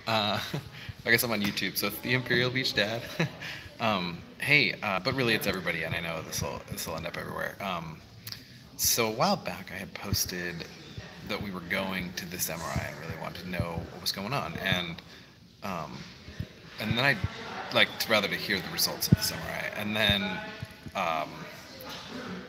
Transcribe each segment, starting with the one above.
Uh, I guess I'm on YouTube, so it's the Imperial Beach Dad. Hey, but really it's everybody, and I know this will end up everywhere. So a while back, I had posted that we were going to this MRI and really wanted to know what was going on, um, and then I liked rather to hear the results of this MRI, and then um,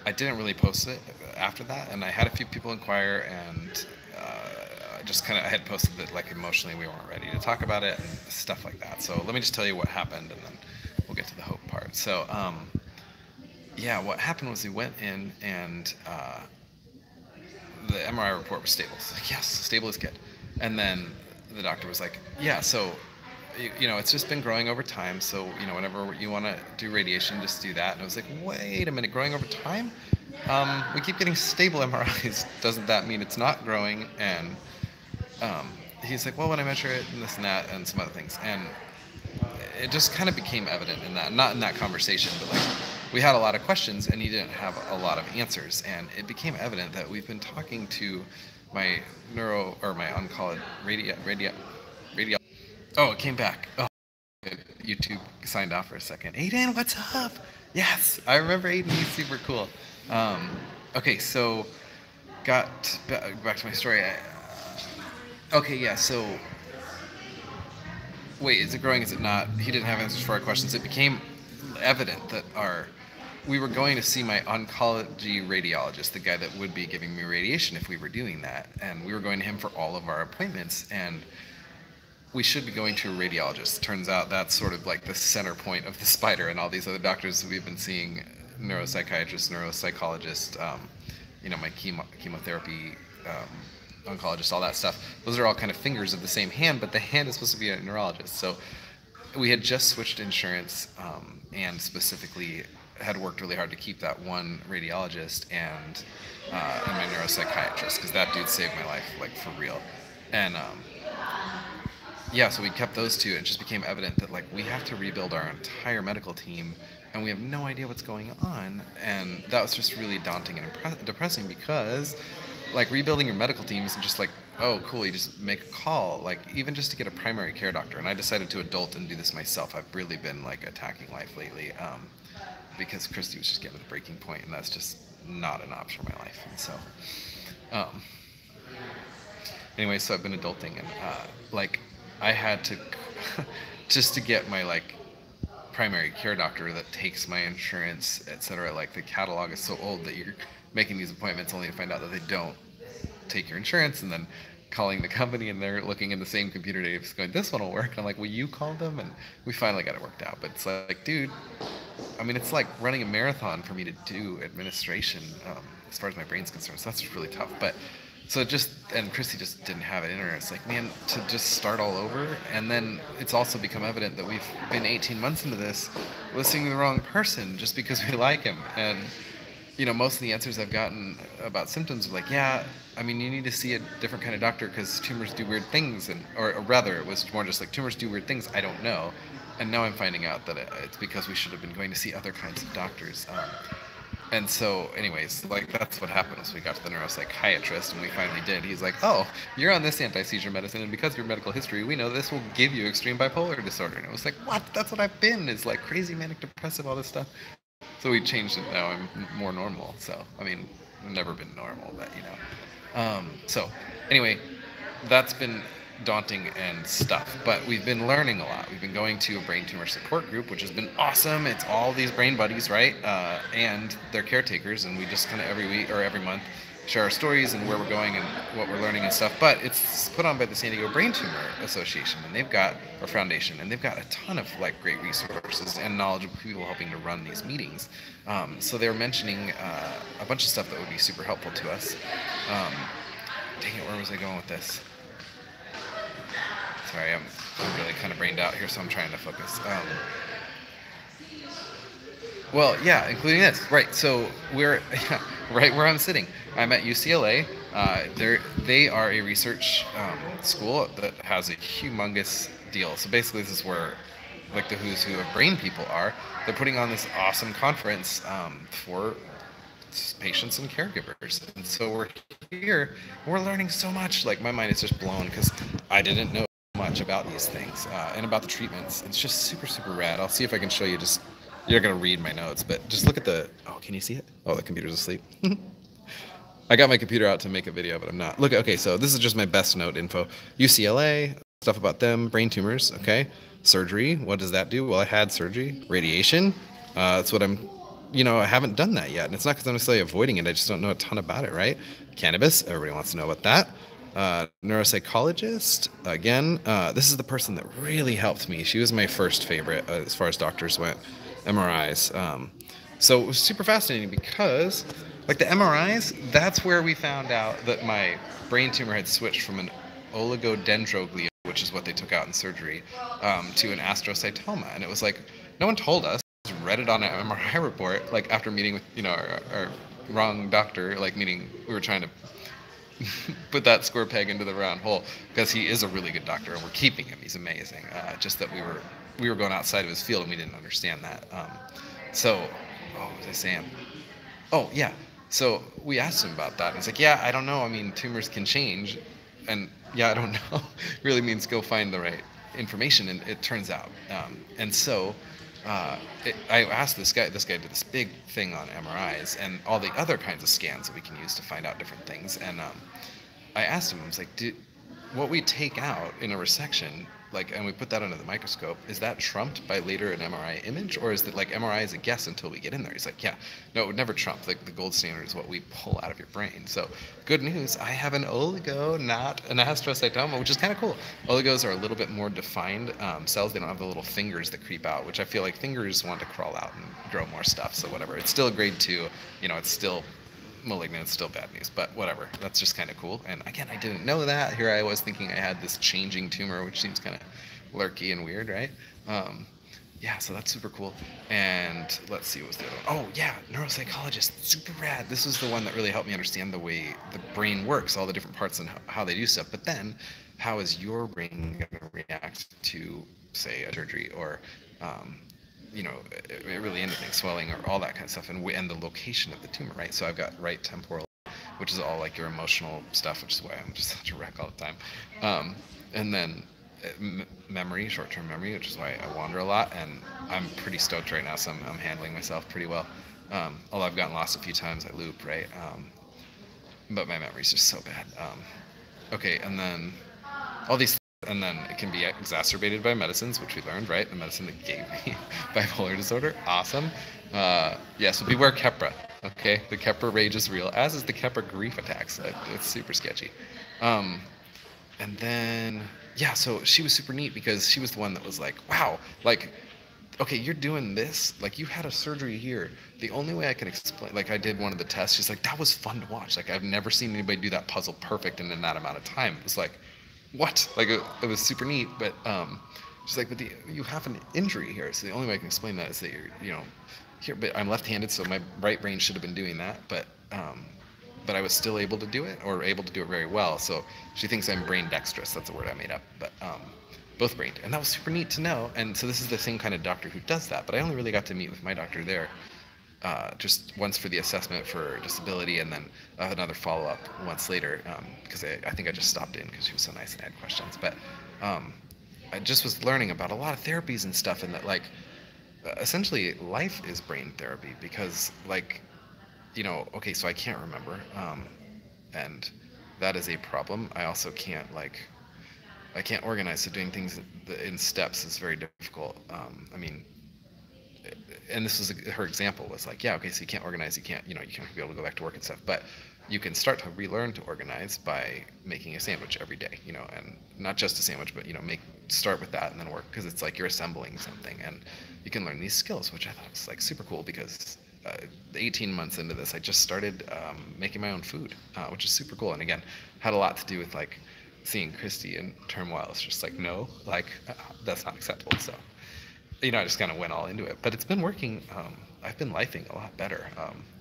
I didn't really post it after that, and I had a few people inquire, and I just kind of I had posted that like emotionally we weren't ready to talk about it and stuff like that. So let me just tell you what happened, and then we'll get to the hope part. So yeah, what happened was we went in, and the MRI report was stable. So like, yes, stable is good. And then the doctor was like, yeah, so it's just been growing over time. So whenever you want to do radiation, just do that. And I was like, wait a minute, growing over time? We keep getting stable MRIs. Doesn't that mean it's not growing? And um, he's like, well, when I measure it and this and that and some other things, and it just kind of became evident in that, not in that conversation, but like we had a lot of questions and he didn't have a lot of answers, and it became evident that we've been talking to my my oncology radio. Oh, it came back. Oh, YouTube signed off for a second. Aiden, what's up? Yes, I remember Aiden. He's super cool. Um, okay, so got back to my story. Okay, yeah. So wait, is it growing? Is it not? He didn't have answers for our questions. It became evident that we were going to see my oncology radiologist, the guy that would be giving me radiation if we were doing that, and we were going to him for all of our appointments, and we should be going to a radiologist. Turns out that's sort of like the center point of the spider, and all these other doctors we've been seeing, neuropsychiatrists, neuropsychologists, my chemotherapy oncologist, all that stuff. Those are all kind of fingers of the same hand, but the hand is supposed to be a neurologist. So we had just switched insurance, and specifically had worked really hard to keep that one radiologist and my neuropsychiatrist, because that dude saved my life, like for real. And yeah, so we kept those two. It just became evident that like we have to rebuild our entire medical team, and we have no idea what's going on. And that was just really daunting and depressing, because like rebuilding your medical team isn't just like, oh cool, you just make a call. Like even just to get a primary care doctor, and I decided to adult and do this myself. I've really been like attacking life lately, because Christy was just getting to the breaking point, and that's just not an option in my life. And so um, anyway, so I've been adulting, and like I had to just to get my like primary care doctor that takes my insurance, etc. Like the catalog is so old that you're making these appointments only to find out that they don't take your insurance, and then calling the company and they're looking in the same computer database going, this one will work. And I'm like, will you call them? And we finally got it worked out. But it's like, dude, I mean, it's like running a marathon for me to do administration, as far as my brain's concerned. So that's really tough. But so and Chrissy just didn't have it in her. It's like, man, to just start all over. And then it's also become evident that we've been 18 months into this listening to the wrong person just because we like him. And most of the answers I've gotten about symptoms are like, yeah, I mean, you need to see a different kind of doctor because tumors do weird things, or rather, it was more just like tumors do weird things. I don't know, and now I'm finding out that it's because we should have been going to see other kinds of doctors. And so, anyways, like that's what happened. So we got to the neuropsychiatrist, and we finally did. He's like, "Oh, you're on this anti-seizure medicine, and because of your medical history, we know this will give you extreme bipolar disorder." And it was like, "What? That's what I've been. Is like crazy manic depressive, all this stuff." So we changed it. Now I'm more normal. So I mean, I've never been normal, but So anyway, that's been daunting and stuff, but we've been learning a lot. We've been going to a brain tumor support group, which has been awesome. It's all these brain buddies, right? And they're caretakers, and we just kind of every week or every month share our stories and where we're going and what we're learning and stuff. But it's put on by the San Diego Brain Tumor Association, and they've got or foundation, and they've got a ton of like great resources and knowledgeable people helping to run these meetings. So they were mentioning a bunch of stuff that would be super helpful to us. Dang it, where was I going with this? Sorry, I'm really kind of brained out here, so I'm trying to focus. Well, yeah, including this. Right, so we're right where I'm sitting. I'm at UCLA. They are a research school that has a humongous deal. So basically, this is where like the who's who of brain people are. They're putting on this awesome conference for patients and caregivers. And so we're here, and we're learning so much. Like my mind is just blown because I didn't know much about these things and about the treatments. It's just super, super rad. I'll see if I can show you. Just you're not gonna read my notes, but just look at the. Oh, can you see it? Oh, the computer's asleep. I got my computer out to make a video, but I'm not. Look, okay, so this is just my best note info. UCLA, stuff about them, brain tumors, okay? Surgery, what does that do? Well, I had surgery. Radiation, that's what I haven't done that yet. And it's not because I'm necessarily avoiding it, I just don't know a ton about it, right? Cannabis, everybody wants to know about that. Neuropsychologist, again, this is the person that really helped me. She was my first favorite as far as doctors went, MRIs. So it was super fascinating because, like the MRIs, that's where we found out that my brain tumor had switched from an oligodendroglioma, which is what they took out in surgery, to an astrocytoma. And it was like, no one told us. I just read it on an MRI report, like after meeting with, our wrong doctor, like meaning we were trying to put that square peg into the round hole, because he is a really good doctor and we're keeping him. He's amazing. Just that we were going outside of his field and we didn't understand that. What was I saying? Oh, yeah. So we asked him about that. And he's like, yeah, I don't know. I mean, tumors can change. And yeah, I don't know really means go find the right information. And it turns out. I asked this guy did this big thing on MRIs and all the other kinds of scans that we can use to find out different things. And I asked him, I was like, what we take out in a resection, and we put that under the microscope, is that trumped by later an MRI image, or is it like MRI is a guess until we get in there? He's like, yeah, no, it would never trump. Like the gold standard is what we pull out of your brain. So good news, I have an oligo, not an astrocytoma, which is kind of cool. Oligos are a little bit more defined cells. They don't have the little fingers that creep out, which I feel like fingers want to crawl out and grow more stuff. So whatever. It's still a grade 2. It's still malignant, it's still bad news, but whatever. That's just kind of cool. And again, I didn't know that. Here I was thinking I had this changing tumor, which seems kind of lurky and weird, right? Yeah, so that's super cool. And let's see, what was the other one? Oh yeah, neuropsychologist, super rad. This was the one that really helped me understand the way the brain works, all the different parts and how they do stuff. But then, how is your brain going to react to, say, a surgery or really anything, swelling or all that kind of stuff, and the location of the tumor, right? So I've got right temporal, which is all like your emotional stuff, which is why I'm just such a wreck all the time. And then memory, short-term memory, which is why I wander a lot, and I'm pretty stoked right now, so I'm handling myself pretty well. Although I've gotten lost a few times, I loop, right? But my memory's just so bad. Okay, and then all these. And then it can be exacerbated by medicines, which we learned, right? The medicine that gave me bipolar disorder. Awesome. So beware Keppra, okay? The Keppra rage is real, as is the Keppra grief attacks. It's super sketchy. And then, so she was super neat because she was the one that was like, wow, okay, you're doing this, you had a surgery here. The only way I can explain, I did one of the tests, she's like, that was fun to watch. I've never seen anybody do that puzzle perfect and in that amount of time. It was like, what? It was super neat, but she's like, but you have an injury here, so the only way I can explain that is that you're, here. But I'm left-handed, so my right brain should have been doing that, but I was still able to do it, or able to do it very well. So she thinks I'm brain dexterous. That's a word I made up, but both brained, and that was super neat to know. And so this is the same kind of doctor who does that, but I only really got to meet with my doctor there. Just once for the assessment for disability, and then another follow-up once later, because I think I just stopped in because she was so nice and had questions. But I just was learning about a lot of therapies and stuff, and that essentially life is brain therapy, because okay, so I can't remember, and that is a problem. I also can't I can't organize, so doing things in steps is very difficult. And this was her example was okay, so you can't organize, you can't be able to go back to work and stuff, but you can start to relearn to organize by making a sandwich every day, and not just a sandwich, but start with that and then work, because it's you're assembling something, and you can learn these skills, which I thought was super cool, because 18 months into this, I just started making my own food, which is super cool, and again, had a lot to do with seeing Christy in turmoil. It's just no, that's not acceptable, so. I just kind of went all into it, but it's been working. I've been lifing a lot better.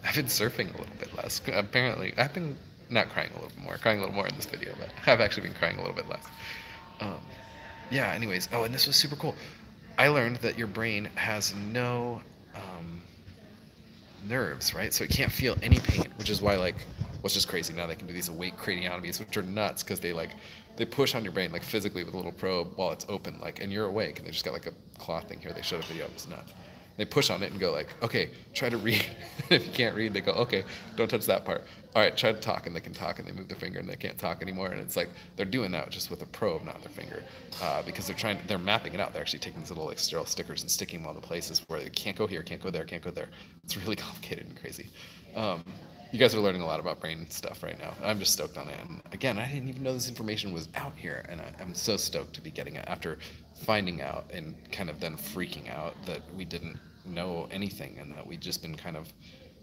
I've been surfing a little bit less. Apparently, I've been not crying a little more in this video, but I've actually been crying a little bit less. Anyways, and this was super cool. I learned that your brain has no nerves, right? So it can't feel any pain, which is why what's just crazy now, they can do these awake craniotomies, which are nuts, because they they push on your brain like physically with a little probe while it's open, like, and you're awake, and they just got like a cloth thing here. They showed a video. It was nuts. They push on it and go like, okay, try to read. If you can't read, they go, okay, don't touch that part. All right, try to talk, and they can talk, and they move their finger, and they can't talk anymore. And it's like they're doing that just with a probe, not their finger, because they're mapping it out. They're actually taking these little like sterile stickers and sticking them on the places where they can't go here, can't go there, can't go there. It's really complicated and crazy. You guys are learning a lot about brain stuff right now. I'm just stoked on it. And again, I didn't even know this information was out here, and I'm so stoked to be getting it after finding out and kind of then freaking out that we didn't know anything and that we'd just been kind of,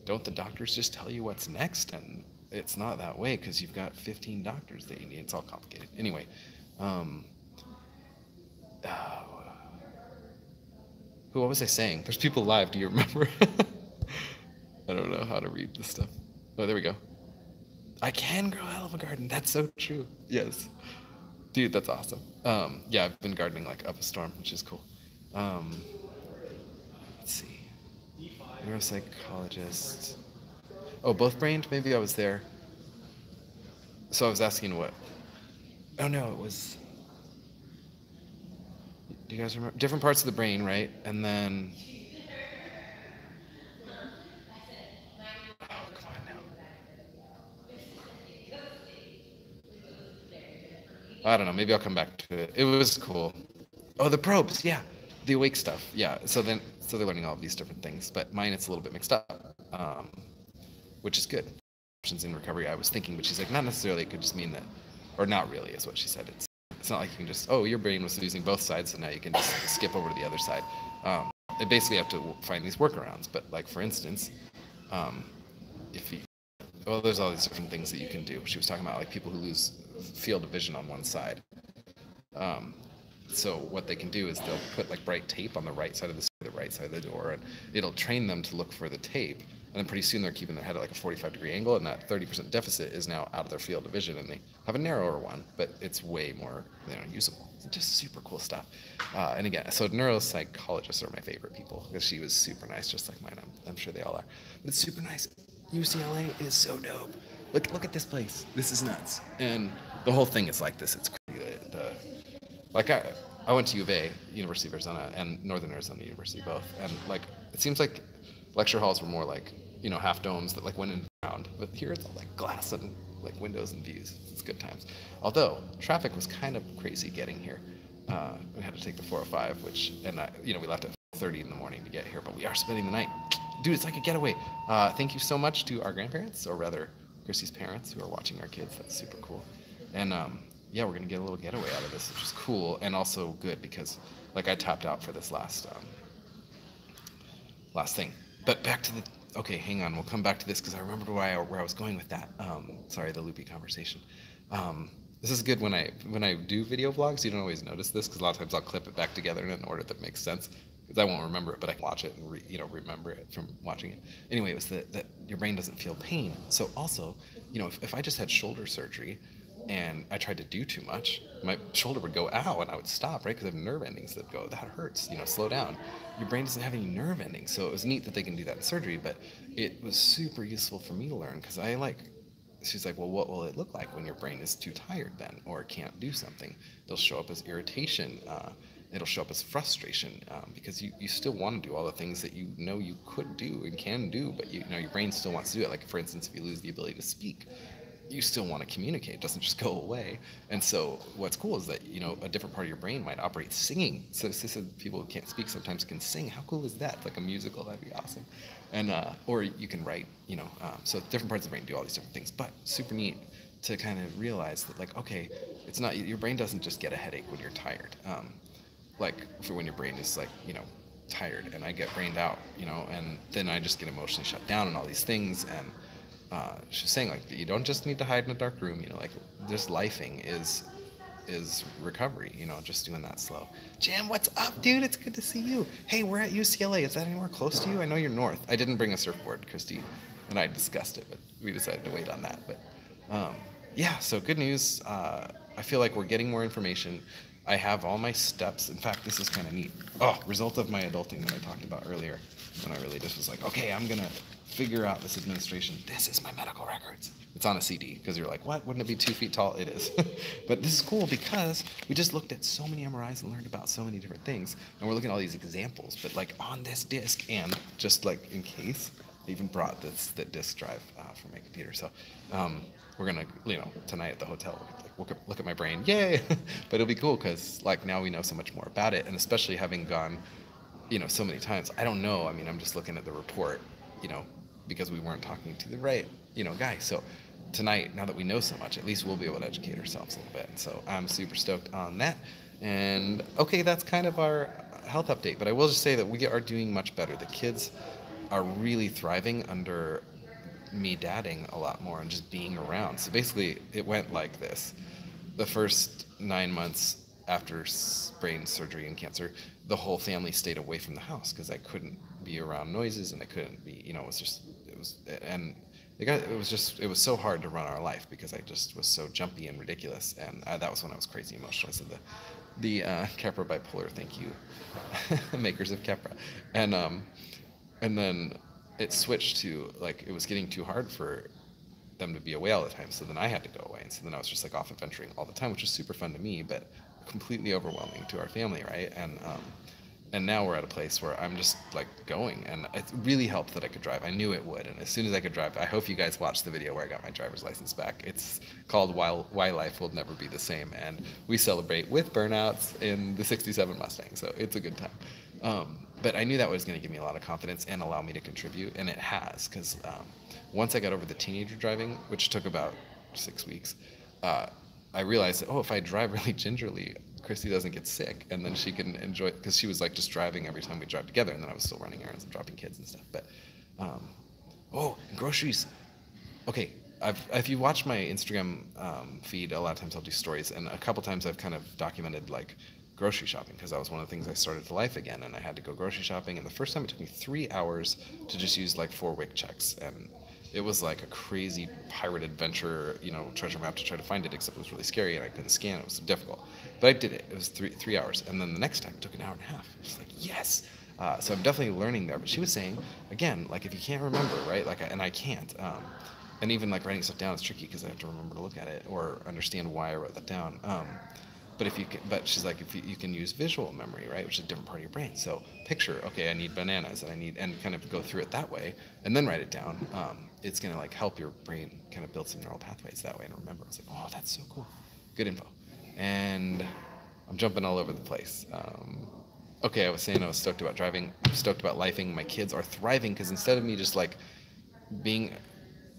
don't the doctors just tell you what's next? And it's not that way because you've got 15 doctors that you need. It's all complicated. Anyway, what was I saying? There's people live. Do you remember? I don't know how to read this stuff. Oh, there we go. I can grow a hell of a garden. That's so true. Yes. Dude, that's awesome. Yeah, I've been gardening like up a storm, which is cool. Let's see. Neuropsychologist. Oh, both brained? Maybe I was there. So I was asking what? Oh, no, it was... Do you guys remember? Different parts of the brain, right? And then... I don't know. Maybe I'll come back to it. It was cool. Oh, the probes. Yeah, the awake stuff. Yeah. So they're learning all of these different things, but mine it's a little bit mixed up, which is good. Options in recovery. I was thinking, but she's like, not necessarily. It could just mean that, or not really, is what she said. It's not like you can just, oh, your brain was using both sides, so now you can just skip over to the other side. They basically have to find these workarounds. But like for instance, if you well, there's all these different things that you can do. She was talking about like people who lose field of vision on one side. So what they can do is they'll put like bright tape on the right side of the door, and it'll train them to look for the tape. And then pretty soon they're keeping their head at like a 45-degree angle, and that 30% deficit is now out of their field of vision, and they have a narrower one, but it's way more usable. It's just super cool stuff. And again, so neuropsychologists are my favorite people because she was super nice, just like mine. I'm sure they all are. But it's super nice. UCLA is so dope. Look at this place. This is nuts. And the whole thing is like this. It's crazy. Like I went to U of A, University of Arizona, and Northern Arizona University both. And like it seems like lecture halls were more like half domes that like went in and around. But here it's all like glass and like windows and views. It's good times. Although traffic was kind of crazy getting here. We had to take the 405, we left at 4:30 in the morning to get here. But we are spending the night. Dude, it's like a getaway. Thank you so much to our grandparents, or rather, Chrissy's parents, who are watching our kids. That's super cool. And yeah, we're gonna get a little getaway out of this, which is cool and also good because, like, I tapped out for this last thing. But back to the. Okay, hang on. We'll come back to this because I remembered where I was going with that. Sorry, the loopy conversation. This is good when I do video vlogs. You don't always notice this because a lot of times I'll clip it back together in an order that makes sense. Because I won't remember it, but I can watch it and remember it from watching it. Anyway, it was that your brain doesn't feel pain. So also, if I just had shoulder surgery and I tried to do too much, my shoulder would go ow and I would stop, right? Because I have nerve endings that go, that hurts, slow down. Your brain doesn't have any nerve endings. So it was neat that they can do that in surgery, but it was super useful for me to learn because she's like, well, what will it look like when your brain is too tired then or can't do something? It'll show up as irritation. It'll show up as frustration because you still want to do all the things that you could do and can do, but your brain still wants to do it. Like, for instance, if you lose the ability to speak, you still want to communicate. It doesn't just go away. And so what's cool is that, a different part of your brain might operate singing. So people who can't speak sometimes can sing. How cool is that? Like a musical, that'd be awesome. And or you can write, so different parts of the brain do all these different things, but super neat to kind of realize that, like, okay, it's not, your brain doesn't just get a headache when you're tired. Like for when your brain is like, tired, and I get brained out, and then I just get emotionally shut down and all these things. And she's saying, like, you don't just need to hide in a dark room, like just lifing is recovery, just doing that slow. Jim, what's up, dude? It's good to see you. Hey, we're at UCLA. Is that anywhere close to you? I know you're north. I didn't bring a surfboard. Christy and I discussed it, but we decided to wait on that. But yeah, so good news. I feel like we're getting more information. I have all my steps. In fact, this is kind of neat. Oh, result of my adulting that I talked about earlier, when I really just was like, okay, I'm gonna figure out this administration. This is my medical records. It's on a CD because you're like, what? Wouldn't it be 2 feet tall? It is. But this is cool because we just looked at so many MRIs and learned about so many different things. And we're looking at all these examples, but like on this disc, and just like in case, I even brought the disk drive for my computer. So we're gonna, tonight at the hotel, we're gonna look at my brain. Yay! But it'll be cool because like now we know so much more about it, and especially having gone, so many times. I don't know. I mean, I'm just looking at the report, because we weren't talking to the right, guy. So tonight, now that we know so much, at least we'll be able to educate ourselves a little bit. So I'm super stoked on that. And okay, that's kind of our health update. But I will just say that we are doing much better. The kids are really thriving under me dadding a lot more and just being around. So basically, it went like this. The first 9 months after brain surgery and cancer, the whole family stayed away from the house because I couldn't be around noises and I couldn't be, it was so hard to run our life because I just was so jumpy and ridiculous. And that was when I was crazy emotional. So the Capra bipolar, thank you, makers of Capra. And then it switched to like, it was getting too hard for them to be away all the time. So then I had to go away. And so then I was just like off adventuring all the time, which was super fun to me, but completely overwhelming to our family, right? And now we're at a place where I'm just like going, and it really helped that I could drive. I knew it would, and as soon as I could drive, I hope you guys watched the video where I got my driver's license back. It's called Why Life Will Never Be the Same, and we celebrate with burnouts in the 67 Mustang, so it's a good time. But I knew that was going to give me a lot of confidence and allow me to contribute, and it has, because once I got over the teenager driving, which took about 6 weeks, I realized that, if I drive really gingerly, Christy doesn't get sick, and then she can enjoy it, because she was like just driving every time we drive together, and then I was still running errands and dropping kids and stuff. But and groceries. Okay, if you watch my Instagram feed, a lot of times I'll do stories, and a couple times I've kind of documented like grocery shopping, because that was one of the things I started to life again, and I had to go grocery shopping, and the first time it took me 3 hours to just use like 4 WIC checks, and it was like a crazy pirate adventure, treasure map to try to find it, except it was really scary and I couldn't scan it. It was difficult. But I did it. It was three hours. And then the next time it took an hour and a half. I was like, yes. So I'm definitely learning there. But she was saying, again, like if you can't remember, right? And I can't. And even like writing stuff down is tricky because I have to remember to look at it or understand why I wrote that down. But she's like, if you can use visual memory, right, which is a different part of your brain. So picture, okay, I need bananas, and kind of go through it that way, and then write it down. It's gonna like help your brain kind of build some neural pathways that way and remember. I was like, oh, that's so cool, good info. And I'm jumping all over the place. Okay, I was saying I was stoked about driving, I'm stoked about lifing. My kids are thriving because instead of me just like being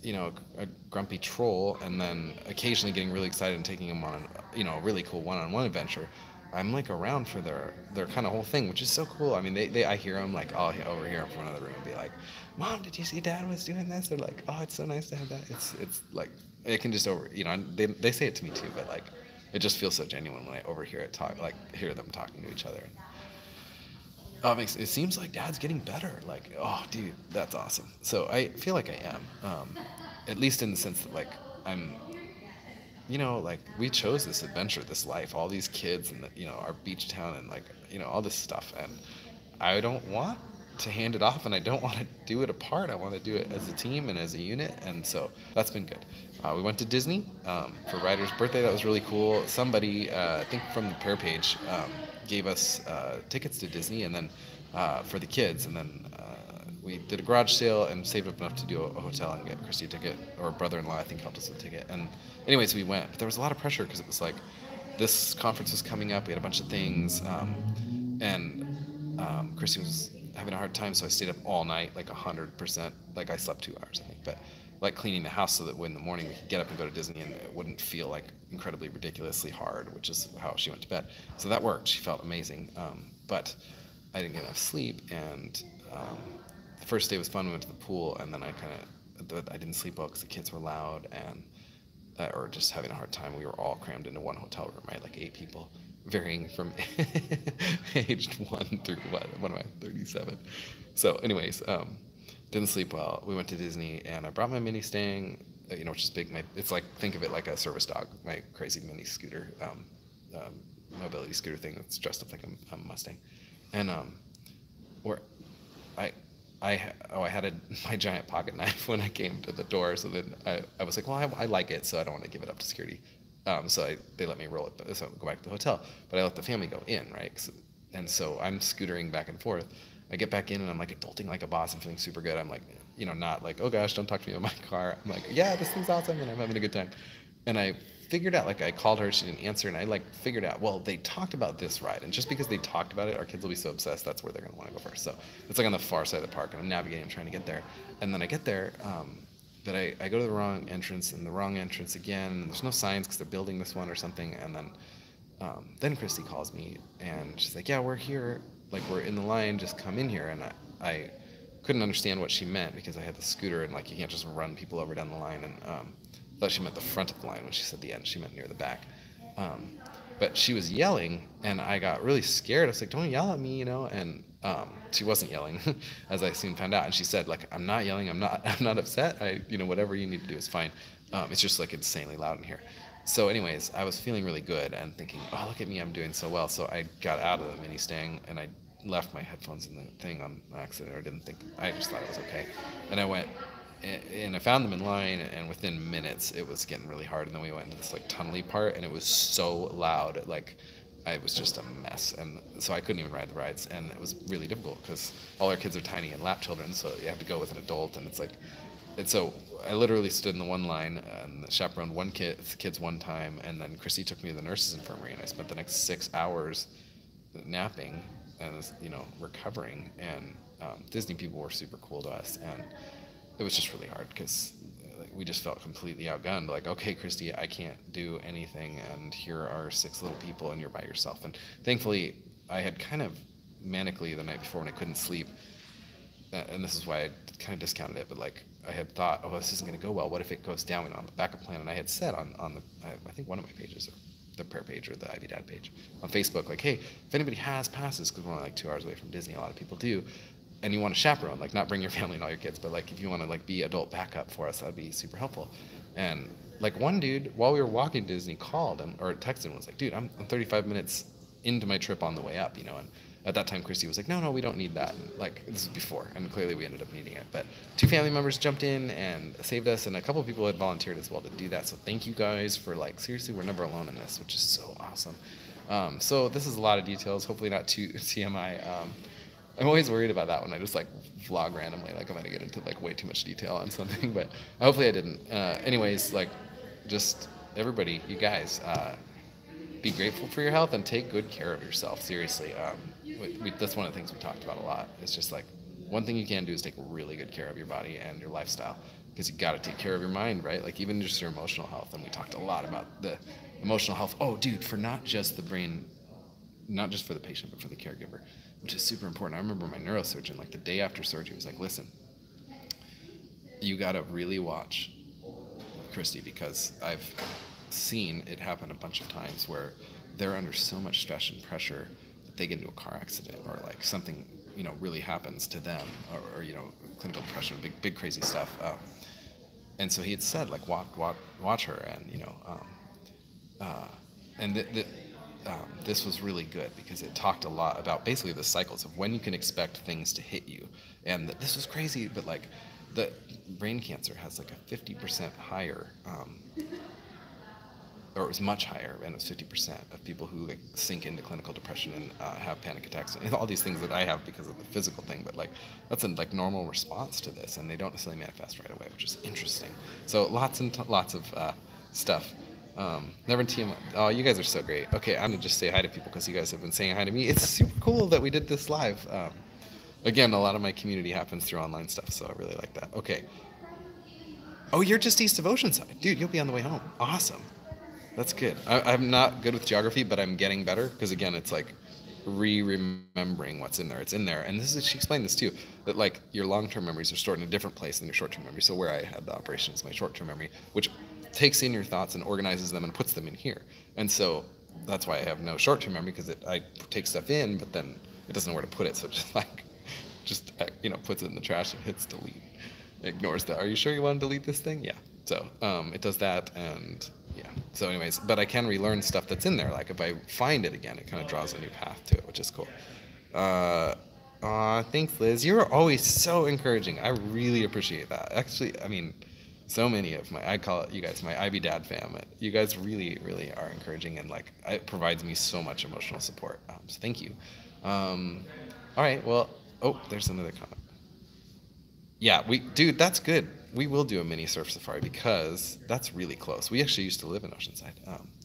a grumpy troll and then occasionally getting really excited and taking them on a really cool one-on-one adventure, I'm like around for their kind of whole thing, which is so cool. I mean, I hear them like, I'll overhear them from another room and be like, Mom, did you see Dad was doing this? They're like, oh, it's so nice to have that. It's like, it can just they say it to me too, but like, it just feels so genuine when I overhear it hear them talking to each other. It seems like Dad's getting better. Like, oh, dude, that's awesome. So I feel like I am, at least in the sense that like I'm, like we chose this adventure, this life, all these kids, and our beach town, and like all this stuff, and I don't want to hand it off, and I don't want to do it apart. I want to do it as a team and as a unit, and so that's been good. We went to Disney for Ryder's birthday. That was really cool. Somebody, I think from the prayer page, gave us tickets to Disney, and then for the kids, and then we did a garage sale and saved up enough to do a hotel and get Christy a ticket, or brother-in-law I think helped us with a ticket. And anyways, we went, but there was a lot of pressure because it was like this conference was coming up. We had a bunch of things, and Christy was having a hard time, so I stayed up all night, like 100%. Like I slept 2 hours, I think, but like cleaning the house so that in the morning we could get up and go to Disney and it wouldn't feel like incredibly ridiculously hard, which is how she went to bed. So that worked. She felt amazing, but I didn't get enough sleep, and the first day was fun. We went to the pool, and then I didn't sleep well because the kids were loud and or just having a hard time. We were all crammed into one hotel room, right? Like 8 people, varying from aged 1 through what am I, 37. So anyways, didn't sleep well. We went to Disney, and I brought my mini Stang, which is big. It's like, think of it like a service dog, my crazy mini scooter, mobility scooter thing that's dressed up like a Mustang. And I had my giant pocket knife when I came to the door. So then I was like, well, I like it, so I don't want to give it up to security. So they let me roll it, so go back to the hotel. But I let the family go in, right? And so I'm scootering back and forth. I get back in and I'm like adulting like a boss. I'm feeling super good. I'm like, not like, oh gosh, don't talk to me about my car. I'm like, yeah, this thing's awesome and I'm having a good time. And I figured out, like I called her, she didn't answer, and I like figured out, well, they talked about this ride, and just because they talked about it, our kids will be so obsessed, that's where they're gonna want to go first. So it's like on the far side of the park, and I'm navigating, trying to get there, and then I get there, but I go to the wrong entrance, and the wrong entrance again, and there's no signs because they're building this one or something, and then Christy calls me, and she's like, yeah, we're here, like we're in the line, just come in here, and I couldn't understand what she meant because I had the scooter, and like you can't just run people over down the line, and thought she meant the front of the line when she said the end. She meant near the back. But she was yelling, and I got really scared. I was like, "Don't yell at me," And she wasn't yelling, as I soon found out. And she said, "Like, I'm not yelling. I'm not upset. Whatever you need to do is fine. It's just like insanely loud in here." So, anyways, I was feeling really good and thinking, "Oh, look at me, I'm doing so well." So I got out of the mini Stang and I left my headphones in the thing on accident. I just thought it was okay. And I went. And I found them in line, and within minutes it was getting really hard. And then we went into this like tunnely part, and it was so loud, like I was just a mess. And so I couldn't even ride the rides, and it was really difficult because all our kids are tiny and lap children, so you have to go with an adult, and so I literally stood in the one line and chaperoned kids one time, and then Christy took me to the nurse's infirmary, and I spent the next 6 hours napping and recovering. And Disney people were super cool to us, and it was just really hard because we just felt completely outgunned. Like, okay, Christy, I can't do anything, and here are 6 little people, and you're by yourself. And thankfully, I had kind of manically the night before when I couldn't sleep, and this is why I kind of discounted it. But like, I had thought, oh, this isn't going to go well. What if it goes down on the backup plan? And I had said on I think one of my pages, or the prayer page or the Ivy Dad page on Facebook, like, hey, if anybody has passes, because we're only like 2 hours away from Disney, a lot of people do, and you want to chaperone, like not bring your family and all your kids, but like if you want to like be adult backup for us, that'd be super helpful. And like one dude, while we were walking to Disney, called or texted and was like, dude, I'm 35 minutes into my trip on the way up, and at that time Christy was like, no, we don't need that. And like, this is before, and clearly we ended up needing it. But 2 family members jumped in and saved us, and a couple of people had volunteered as well to do that. So thank you guys for like, seriously, we're never alone in this, which is so awesome. So this is a lot of details, hopefully not too TMI. I'm always worried about that when I just like vlog randomly, like I'm gonna get into like way too much detail on something, but hopefully I didn't. Anyways, like just everybody, you guys, be grateful for your health and take good care of yourself. Seriously, that's one of the things we talked about a lot. It's just like one thing you can do is take really good care of your body and your lifestyle, because you got to take care of your mind, right? Like even just your emotional health. And we talked a lot about the emotional health. Oh, dude, for not just the brain, not just for the patient, but for the caregiver, which is super important. I remember my neurosurgeon, like the day after surgery, was like, listen, you got to really watch Christy, because I've seen it happen a bunch of times where they're under so much stress and pressure that they get into a car accident, or like something, really happens to them, or clinical depression, big crazy stuff. And so he had said, like, watch her, and this was really good because it talked a lot about basically the cycles of when you can expect things to hit you. And this was crazy, but like the brain cancer has like a 50% higher, or it was much higher, and it was 50% of people who like sink into clinical depression and have panic attacks and all these things that I have because of the physical thing. But like that's a like normal response to this, and they don't necessarily manifest right away, which is interesting. So lots and lots of stuff. Never TM. Oh, you guys are so great. Okay, I'm gonna just say hi to people because you guys have been saying hi to me. It's super cool that we did this live. Again, a lot of my community happens through online stuff, so I really like that. Okay. Oh, you're just east of Oceanside. Dude, you'll be on the way home. Awesome. That's good. I'm not good with geography, but I'm getting better because, again, it's like remembering what's in there. It's in there. And she explained this too, that like your long-term memories are stored in a different place than your short-term memory. So where I had the operation is my short-term memory, which takes in your thoughts and organizes them and puts them in here. And so that's why I have no short-term memory, because I take stuff in, but then it doesn't know where to put it. So it just puts it in the trash and hits delete. Ignores that. Are you sure you want to delete this thing? Yeah. So it does that, and yeah. So anyways, but I can relearn stuff that's in there. Like if I find it again, it kind of draws a new path to it, which is cool. Aw, thanks, Liz. You're always so encouraging. I really appreciate that. Actually, I mean, so many of my, I call it you guys my Ivy Dad fam. You guys really, really are encouraging and like it provides me so much emotional support. So thank you. Um, all right, well, oh, there's another comment. Yeah, dude, that's good. We will do a mini surf safari because that's really close. We actually used to live in Oceanside.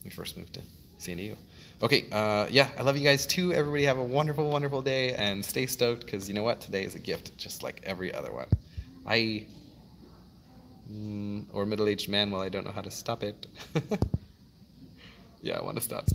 We first moved to San Diego. Okay, yeah, I love you guys too. Everybody have a wonderful, wonderful day and stay stoked because you know what? Today is a gift, just like every other one. I, or middle-aged man, well, I don't know how to stop it. Yeah, I want to stop.